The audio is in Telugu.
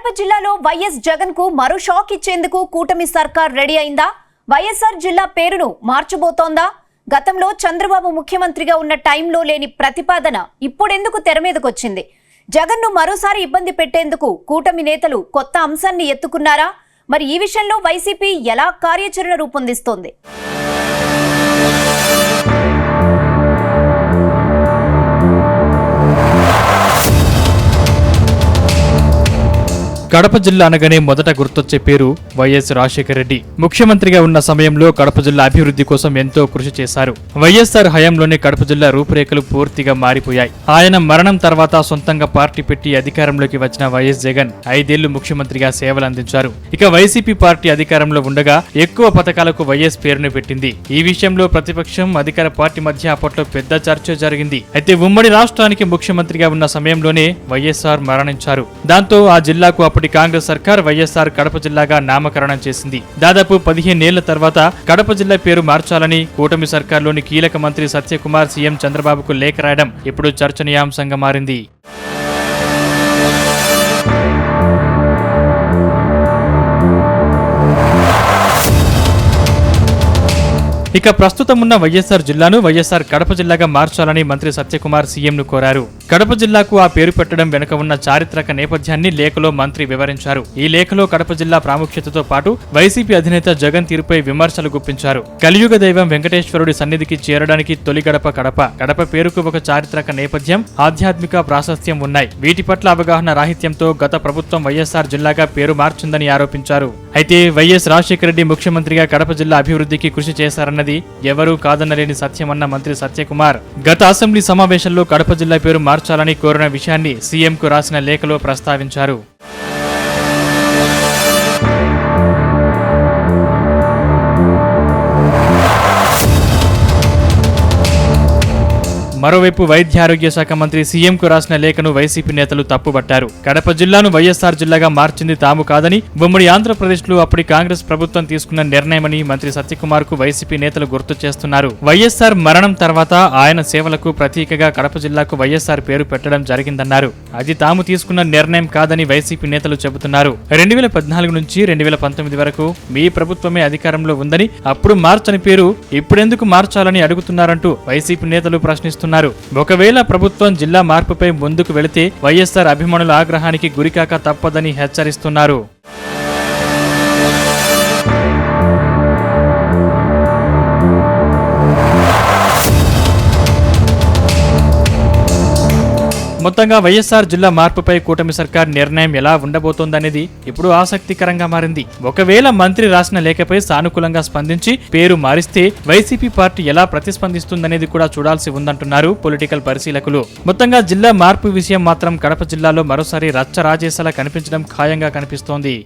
కడప జిల్లాలో వైఎస్ జగన్ కు మరో షాక్ ఇచ్చేందుకు కూటమి సర్కార్ రెడీ అయిందా? వైఎస్ఆర్ జిల్లా పేరును మార్చబోతోందా? గతంలో చంద్రబాబు ముఖ్యమంత్రిగా ఉన్న టైంలో లేని ప్రతిపాదన ఇప్పుడెందుకు తెర మీదకొచ్చింది? జగన్ ను మరోసారి ఇబ్బంది పెట్టేందుకు కూటమి నేతలు కొత్త అంశాన్ని ఎత్తుకున్నారా? మరి ఈ విషయంలో వైసీపీ ఎలా కార్యాచరణ రూపొందిస్తోంది? కడప జిల్లా అనగానే మొదట గుర్తొచ్చే పేరు వైఎస్ రాజశేఖర రెడ్డి. ముఖ్యమంత్రిగా ఉన్న సమయంలో కడప జిల్లా అభివృద్ధి కోసం ఎంతో కృషి చేశారు. వైఎస్ఆర్ హయాంలోనే కడప జిల్లా రూపురేఖలు పూర్తిగా మారిపోయాయి. ఆయన మరణం తర్వాత సొంతంగా పార్టీ పెట్టి అధికారంలోకి వచ్చిన వైఎస్ జగన్ 5 ఏళ్లు ముఖ్యమంత్రిగా సేవలందించారు. ఇక వైసీపీ పార్టీ అధికారంలో ఉండగా ఎక్కువ పథకాలకు వైఎస్ పేరును పెట్టింది. ఈ విషయంలో ప్రతిపక్షం, అధికార పార్టీ మధ్య అప్పట్లో పెద్ద చర్చ జరిగింది. అయితే ఉమ్మడి రాష్ట్రానికి ముఖ్యమంత్రిగా ఉన్న సమయంలోనే వైఎస్ఆర్ మరణించారు. దాంతో ఆ జిల్లాకు అప్పటి కాంగ్రెస్ సర్కార్ వైఎస్ఆర్ కడప జిల్లాగా నామకరణం చేసింది. దాదాపు 15 ఏళ్ల తర్వాత కడప జిల్లా పేరు మార్చాలని కూటమి సర్కార్లోని కీలక మంత్రి సత్యకుమార్ సీఎం చంద్రబాబుకు లేఖ రాయడం ఇప్పుడు చర్చనీయాంశంగా మారింది. ఇక ప్రస్తుతం ఉన్న వైఎస్ఆర్ జిల్లాను వైఎస్ఆర్ కడప జిల్లాగా మార్చాలని మంత్రి సత్యకుమార్ సీఎంను కోరారు. కడప జిల్లాకు ఆ పేరు పెట్టడం వెనుక ఉన్న చారిత్రక నేపథ్యాన్ని లేఖలో మంత్రి వివరించారు. ఈ లేఖలో కడప జిల్లా ప్రాముఖ్యతతో పాటు వైసీపీ అధినేత జగన్ తీరుపై విమర్శలు గుప్పించారు. కలియుగ దైవం వెంకటేశ్వరుడి సన్నిధికి చేరడానికి తొలి గడప కడప. కడప పేరుకు ఒక చారిత్రక నేపథ్యం, ఆధ్యాత్మిక ప్రాశస్త్యం ఉన్నాయి. వీటి పట్ల అవగాహన రాహిత్యంతో గత ప్రభుత్వం వైఎస్ఆర్ జిల్లాగా పేరు మార్చిందని ఆరోపించారు. అయితే వైఎస్ రాజశేఖర రెడ్డి ముఖ్యమంత్రిగా కడప జిల్లా అభివృద్ధికి కృషి చేశారన్నది ఎవరూ కాదనలేని సత్యమన్న మంత్రి సత్యకుమార్ గత అసెంబ్లీ సమావేశంలో కడప జిల్లా పేరు మార్చాలని కోరిన విషయాన్ని సీఎంకు రాసిన లేఖలో ప్రస్తావించారు. మరోవైపు వైద్యారోగ్య శాఖ మంత్రి సీఎంకు రాసిన లేఖను వైసీపీ నేతలు తప్పుబట్టారు. కడప జిల్లాను వైఎస్ఆర్ జిల్లాగా మార్చింది తాము కాదని, ఉమ్మడి ఆంధ్రప్రదేశ్లో అప్పటి కాంగ్రెస్ ప్రభుత్వం తీసుకున్న నిర్ణయమని మంత్రి సత్యకుమార్ కు వైసీపీ నేతలు గుర్తు చేస్తున్నారు. వైఎస్ఆర్ మరణం తర్వాత ఆయన సేవలకు ప్రతీకగా కడప జిల్లాకు వైఎస్ఆర్ పేరు పెట్టడం జరిగిందన్నారు. అది తాము తీసుకున్న నిర్ణయం కాదని వైసీపీ నేతలు చెబుతున్నారు. 2014 నుంచి 2019 వరకు మీ ప్రభుత్వమే అధికారంలో ఉందని, అప్పుడు మార్చని పేరు ఇప్పుడెందుకు మార్చాలని అడుగుతున్నారంటూ వైసీపీ నేతలు ప్రశ్నిస్తున్నారు. ఒకవేళ ప్రభుత్వం జిల్లా మార్పుపై ముందుకు వెళితే వైఎస్ఆర్ అభిమానుల ఆగ్రహానికి గురికాక తప్పదని హెచ్చరిస్తున్నారు. మొత్తంగా వైఎస్ఆర్ జిల్లా మార్పుపై కూటమి సర్కార్ నిర్ణయం ఎలా ఉండబోతోందనేది ఇప్పుడు ఆసక్తికరంగా మారింది. ఒకవేళ మంత్రి రాసిన లేఖపై సానుకూలంగా స్పందించి పేరు మారిస్తే వైసీపీ పార్టీ ఎలా ప్రతిస్పందిస్తుందనేది కూడా చూడాల్సి ఉందంటున్నారు పొలిటికల్ పరిశీలకులు. మొత్తంగా జిల్లా మార్పు విషయం మాత్రం కడప జిల్లాలో మరోసారి రచ్చ రాజేసేలా కనిపించడం ఖాయంగా కనిపిస్తోంది.